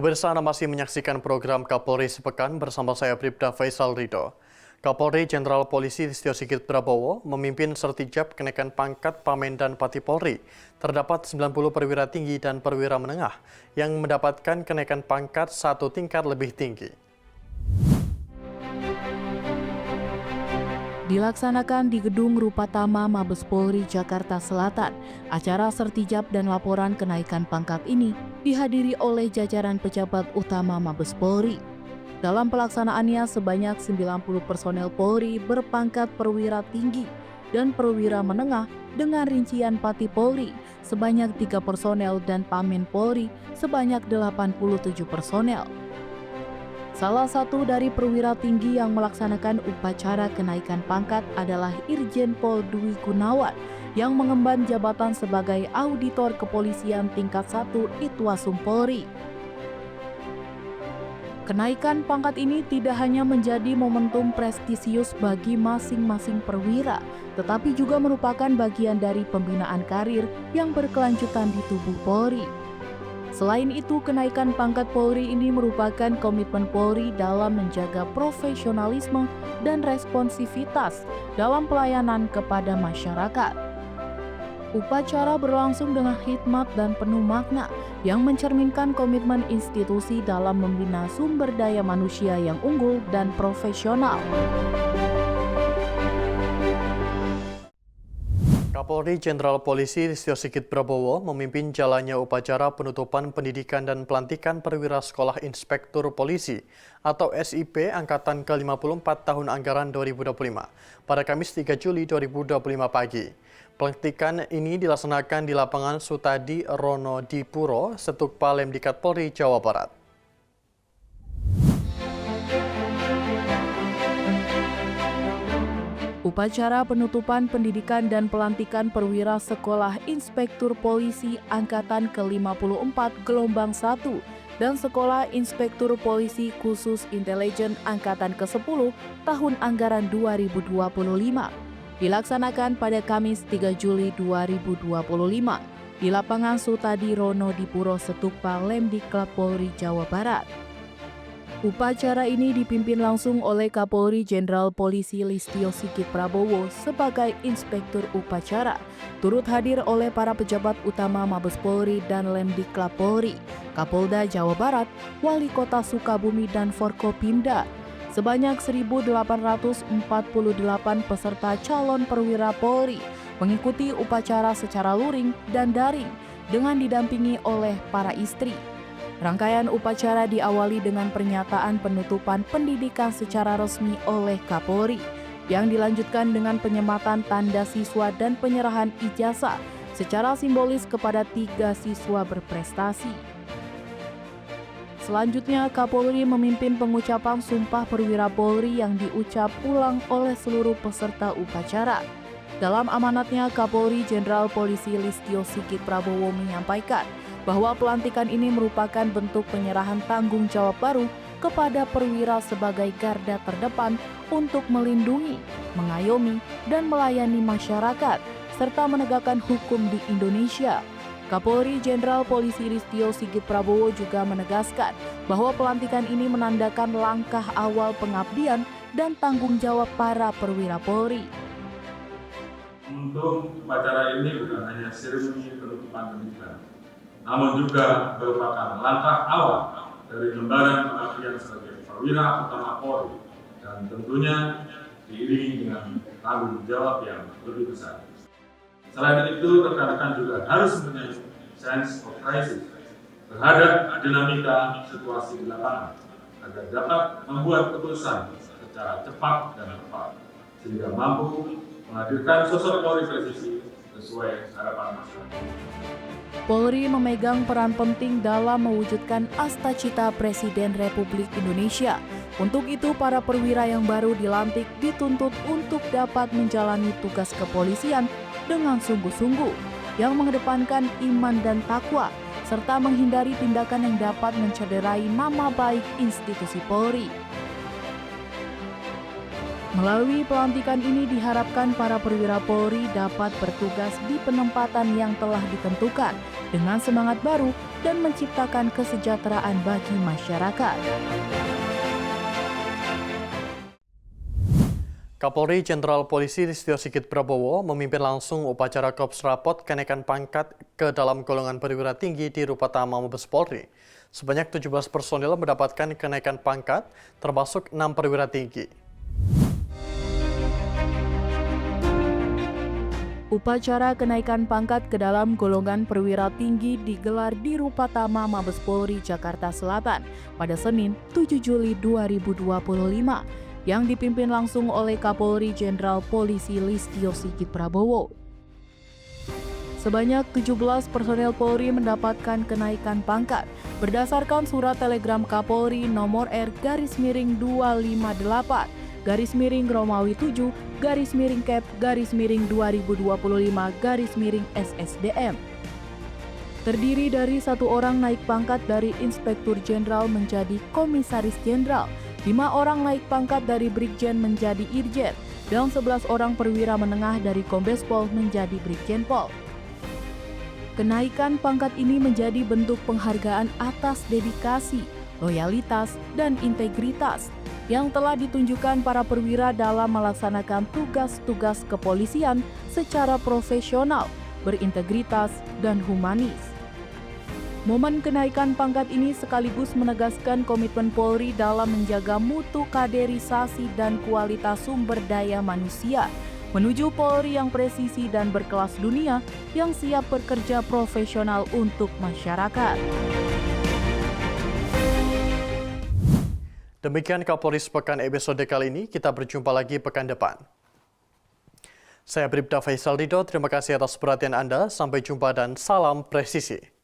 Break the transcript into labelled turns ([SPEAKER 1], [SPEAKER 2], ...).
[SPEAKER 1] Pemirsa, Anda masih menyaksikan program Kapolri Sepekan bersama saya Bribda Faisal Ridho. Kapolri Jenderal Polisi Listio Sigit Prabowo memimpin sertijab kenaikan pangkat Pamen dan Pati Polri. Terdapat 90 perwira tinggi dan perwira menengah yang mendapatkan kenaikan pangkat satu tingkat lebih tinggi.
[SPEAKER 2] Dilaksanakan di Gedung Rupatama Mabes Polri Jakarta Selatan, acara sertijab dan laporan kenaikan pangkat ini dihadiri oleh jajaran pejabat utama Mabes Polri. Dalam pelaksanaannya sebanyak 90 personel Polri berpangkat perwira tinggi dan perwira menengah dengan rincian Pati Polri sebanyak 3 personel dan Pamen Polri sebanyak 87 personel. Salah satu dari perwira tinggi yang melaksanakan upacara kenaikan pangkat adalah Irjen Pol Dwi Gunawan yang mengemban jabatan sebagai Auditor Kepolisian tingkat 1 Itwasum Polri. Kenaikan pangkat ini tidak hanya menjadi momentum prestisius bagi masing-masing perwira, tetapi juga merupakan bagian dari pembinaan karir yang berkelanjutan di tubuh Polri. Selain itu, kenaikan pangkat Polri ini merupakan komitmen Polri dalam menjaga profesionalisme dan responsivitas dalam pelayanan kepada masyarakat. Upacara berlangsung dengan hikmat dan penuh makna yang mencerminkan komitmen institusi dalam membina sumber daya manusia yang unggul dan profesional.
[SPEAKER 1] Kapolri Jenderal Polisi Listio Sigit Prabowo memimpin jalannya upacara penutupan pendidikan dan pelantikan perwira Sekolah Inspektur Polisi atau SIP Angkatan ke-54 tahun anggaran 2025 pada Kamis 3 Juli 2025 pagi. Pelantikan ini dilaksanakan di lapangan Sutadi Rono Dipuro, Setukpa Lemdikat Polri, Jawa Barat.
[SPEAKER 2] Upacara penutupan pendidikan dan pelantikan perwira Sekolah Inspektur Polisi Angkatan ke-54 Gelombang 1 dan Sekolah Inspektur Polisi Khusus Intelijen Angkatan ke-10 tahun anggaran 2025 dilaksanakan pada Kamis 3 Juli 2025 di lapangan Sutadi Rono Dipuro Setukpa Lemdiklat Polri Jawa Barat. Upacara ini dipimpin langsung oleh Kapolri Jenderal Polisi Listio Sigit Prabowo sebagai Inspektur Upacara. Turut hadir oleh para pejabat utama Mabes Polri dan Lemdiklat Polri, Kapolda Jawa Barat, Wali Kota Sukabumi dan Forkopimda. Sebanyak 1.848 peserta calon perwira Polri mengikuti upacara secara luring dan daring dengan didampingi oleh para istri. Rangkaian upacara diawali dengan pernyataan penutupan pendidikan secara resmi oleh Kapolri, yang dilanjutkan dengan penyematan tanda siswa dan penyerahan ijazah secara simbolis kepada 3 siswa berprestasi. Selanjutnya, Kapolri memimpin pengucapan Sumpah Perwira Polri yang diucap ulang oleh seluruh peserta upacara. Dalam amanatnya, Kapolri Jenderal Polisi Listio Sigit Prabowo menyampaikan bahwa pelantikan ini merupakan bentuk penyerahan tanggung jawab baru kepada perwira sebagai garda terdepan untuk melindungi, mengayomi, dan melayani masyarakat, serta menegakkan hukum di Indonesia. Kapolri Jenderal Polisi Listio Sigit Prabowo juga menegaskan bahwa pelantikan ini menandakan langkah awal pengabdian dan tanggung jawab para perwira Polri.
[SPEAKER 3] Untuk upacara ini bukan hanya seremoni penutupan pendidikan, namun juga merupakan langkah awal dari lembaran pengabdian sebagai perwira utama Polri dan tentunya diiringi dengan tanggung jawab yang lebih besar. Selain itu, rekan-rekan juga harus mempunyai sense of crisis terhadap dinamika situasi di lapangan agar dapat membuat keputusan secara cepat dan tepat sehingga mampu menghadirkan sosok Polri presisi sesuai harapan masyarakat.
[SPEAKER 2] Polri memegang peran penting dalam mewujudkan Astacita Presiden Republik Indonesia. Untuk itu, para perwira yang baru dilantik dituntut untuk dapat menjalani tugas kepolisian dengan sungguh-sungguh, yang mengedepankan iman dan takwa, serta menghindari tindakan yang dapat mencederai nama baik institusi Polri. Melalui pelantikan ini diharapkan para perwira Polri dapat bertugas di penempatan yang telah ditentukan dengan semangat baru dan menciptakan kesejahteraan bagi masyarakat.
[SPEAKER 1] Kapolri Jenderal Polisi Listio Sigit Prabowo memimpin langsung upacara Korps Rapot kenaikan pangkat ke dalam golongan perwira tinggi di Rupatama Mabes Polri. Sebanyak 17 personil mendapatkan kenaikan pangkat, termasuk 6 perwira tinggi.
[SPEAKER 2] Upacara kenaikan pangkat ke dalam golongan perwira tinggi digelar di Rupatama Mabes Polri, Jakarta Selatan pada Senin 7 Juli 2025 yang dipimpin langsung oleh Kapolri Jenderal Polisi Listio Sigit Prabowo. Sebanyak 17 personel Polri mendapatkan kenaikan pangkat berdasarkan surat telegram Kapolri nomor R-Romawi 7/28/Cap/2025/SSDM. Terdiri dari 1 orang naik pangkat dari Inspektur Jenderal menjadi Komisaris Jenderal, 5 orang naik pangkat dari Brigjen menjadi Irjen, dan 11 orang perwira menengah dari Kombes Pol menjadi Brigjen Pol. Kenaikan pangkat ini menjadi bentuk penghargaan atas dedikasi, loyalitas, dan integritas yang telah ditunjukkan para perwira dalam melaksanakan tugas-tugas kepolisian secara profesional, berintegritas, dan humanis. Momen kenaikan pangkat ini sekaligus menegaskan komitmen Polri dalam menjaga mutu kaderisasi dan kualitas sumber daya manusia menuju Polri yang presisi dan berkelas dunia yang siap bekerja profesional untuk masyarakat.
[SPEAKER 1] Demikian Kapolri Sepekan episode kali ini, kita berjumpa lagi pekan depan. Saya Bribda Faisal Rido, terima kasih atas perhatian Anda, sampai jumpa dan salam presisi.